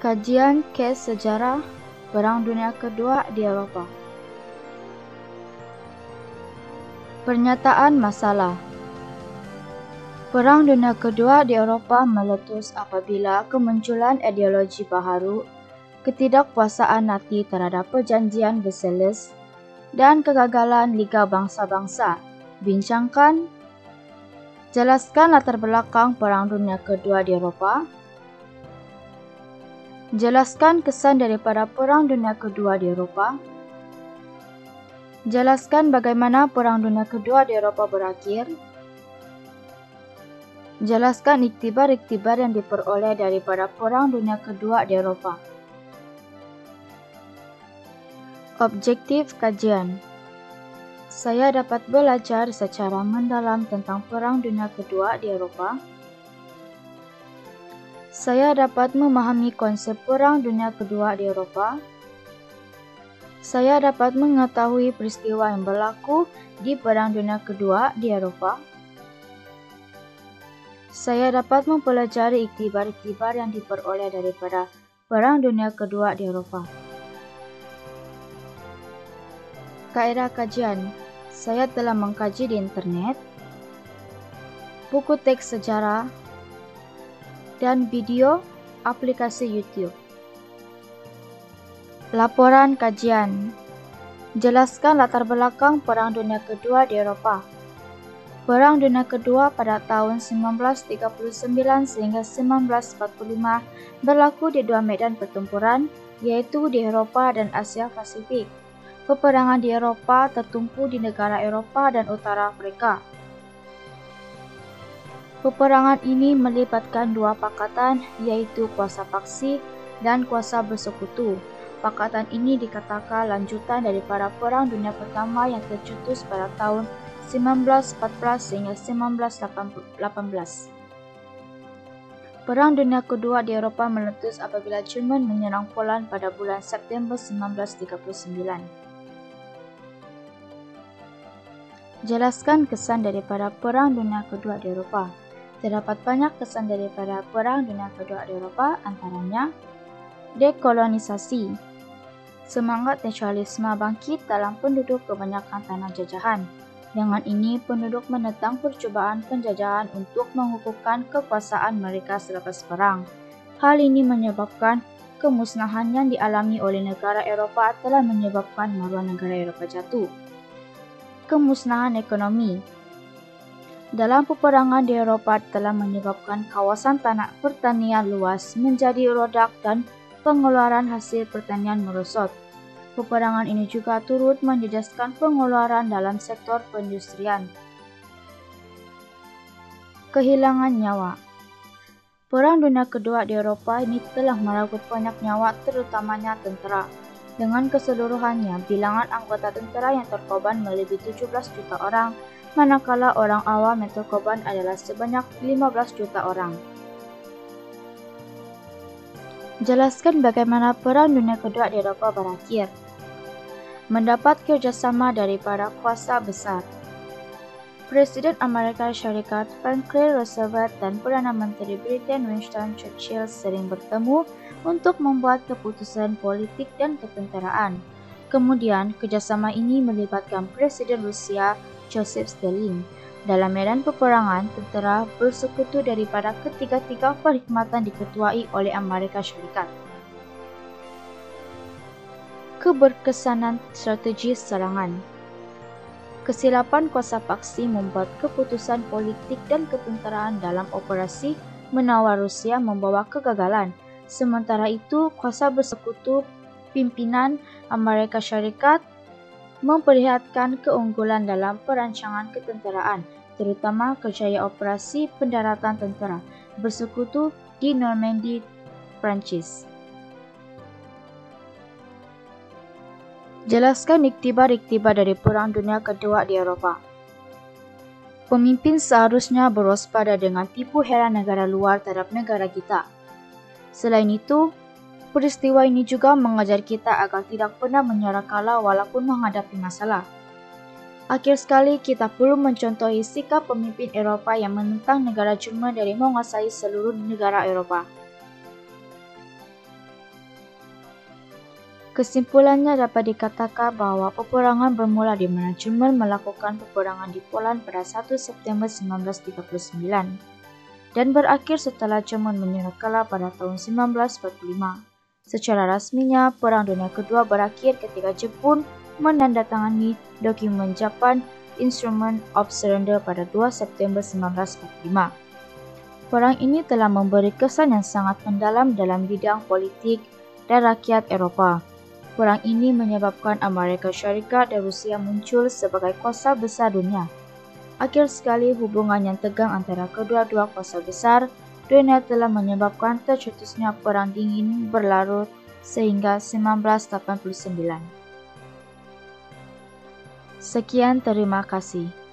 Kajian kes sejarah Perang Dunia Kedua di Eropah. Pernyataan masalah. Perang Dunia Kedua di Eropah meletus apabila kemunculan ideologi baharu, ketidakpuasaan Nazi terhadap perjanjian Versailles, dan kegagalan Liga Bangsa-Bangsa. Bincangkan, jelaskan latar belakang Perang Dunia Kedua di Eropah. Jelaskan kesan daripada Perang Dunia Kedua di Eropah. Jelaskan bagaimana Perang Dunia Kedua di Eropah berakhir. Jelaskan iktibar-iktibar yang diperoleh daripada Perang Dunia Kedua di Eropah. Objektif kajian. Saya dapat belajar secara mendalam tentang Perang Dunia Kedua di Eropah. Saya dapat memahami konsep Perang Dunia Kedua di Eropah. Saya dapat mengetahui peristiwa yang berlaku di Perang Dunia Kedua di Eropah. Saya dapat mempelajari iktibar-iktibar yang diperoleh daripada Perang Dunia Kedua di Eropah. Kaedah kajian. Saya telah mengkaji di internet, buku teks sejarah, dan video aplikasi YouTube. Laporan kajian. Jelaskan latar belakang Perang Dunia Kedua di Eropah. Perang Dunia Kedua pada tahun 1939 sehingga 1945 berlaku di dua medan pertempuran, yaitu di Eropah dan Asia Pasifik. Peperangan di Eropah tertumpu di negara Eropah dan Utara Afrika. Peperangan ini melibatkan dua pakatan, yaitu kuasa paksi dan kuasa bersekutu. Pakatan ini dikatakan lanjutan daripada Perang Dunia Pertama yang tercetus pada tahun 1914 hingga 1918. Perang Dunia Kedua di Eropah meletus apabila Jerman menyerang Poland pada bulan September 1939. Jelaskan kesan daripada Perang Dunia Kedua di Eropah. Terdapat banyak kesan daripada Perang Dunia Kedua di Eropah, antaranya dekolonisasi. Semangat nasionalisme bangkit dalam penduduk kebanyakan tanah jajahan. Dengan ini, penduduk menentang percubaan penjajahan untuk mengukuhkan kekuasaan mereka selepas perang. Hal ini menyebabkan kemusnahan yang dialami oleh negara Eropah telah menyebabkan maruah negara Eropah jatuh. Kemusnahan ekonomi. Dalam peperangan di Eropah telah menyebabkan kawasan tanah pertanian luas menjadi rodak dan pengeluaran hasil pertanian merosot. Peperangan ini juga turut menjejaskan pengeluaran dalam sektor perindustrian. Kehilangan nyawa. Perang Dunia Kedua di Eropah ini telah merenggut banyak nyawa, terutamanya tentera. Dengan keseluruhannya, bilangan anggota tentera yang terkorban melebihi 17 juta orang, manakala orang awam yang terkorban adalah sebanyak 15 juta orang. Jelaskan bagaimana Perang Dunia Kedua di Eropah berakhir. Mendapat kerjasama daripada kuasa besar. Presiden Amerika Syarikat Franklin Roosevelt dan Perdana Menteri Britain Winston Churchill sering bertemu untuk membuat keputusan politik dan ketenteraan. Kemudian, kerjasama ini melibatkan Presiden Rusia Joseph Stalin. Dalam medan peperangan, tentera bersekutu daripada ketiga-tiga perkhidmatan diketuai oleh Amerika Syarikat. Keberkesanan strategi serangan. Kesilapan kuasa paksi membuat keputusan politik dan ketenteraan dalam operasi menawar Rusia membawa kegagalan. Sementara itu, kuasa bersekutu pimpinan Amerika Syarikat memperlihatkan keunggulan dalam perancangan ketenteraan, terutama kejayaan operasi pendaratan tentera bersekutu di Normandy, Prancis. Jelaskan iktibar-iktibar dari Perang Dunia Kedua di Eropah. Pemimpin seharusnya berwaspada dengan tipu hera negara luar terhadap negara kita. Selain itu, peristiwa ini juga mengajar kita agar tidak pernah menyerah kalah walaupun menghadapi masalah. Akhir sekali, kita perlu mencontohi sikap pemimpin Eropah yang menentang negara Jerman dari menguasai seluruh negara Eropah. Kesimpulannya dapat dikatakan bahwa peperangan bermula di mana Jerman melakukan peperangan di Poland pada 1 September 1939 dan berakhir setelah Jerman menyerah kalah pada tahun 1945. Secara rasminya, Perang Dunia Kedua berakhir ketika Jepun menandatangani dokumen Japan Instrument of Surrender pada 2 September 1945. Perang ini telah memberi kesan yang sangat mendalam dalam bidang politik dan rakyat Eropah. Perang ini menyebabkan Amerika Syarikat dan Rusia muncul sebagai kuasa besar dunia. Akhir sekali, hubungan yang tegang antara kedua-dua kuasa besar dunia telah menyebabkan tercetusnya Perang Dingin berlarut sehingga 1989. Sekian, terima kasih.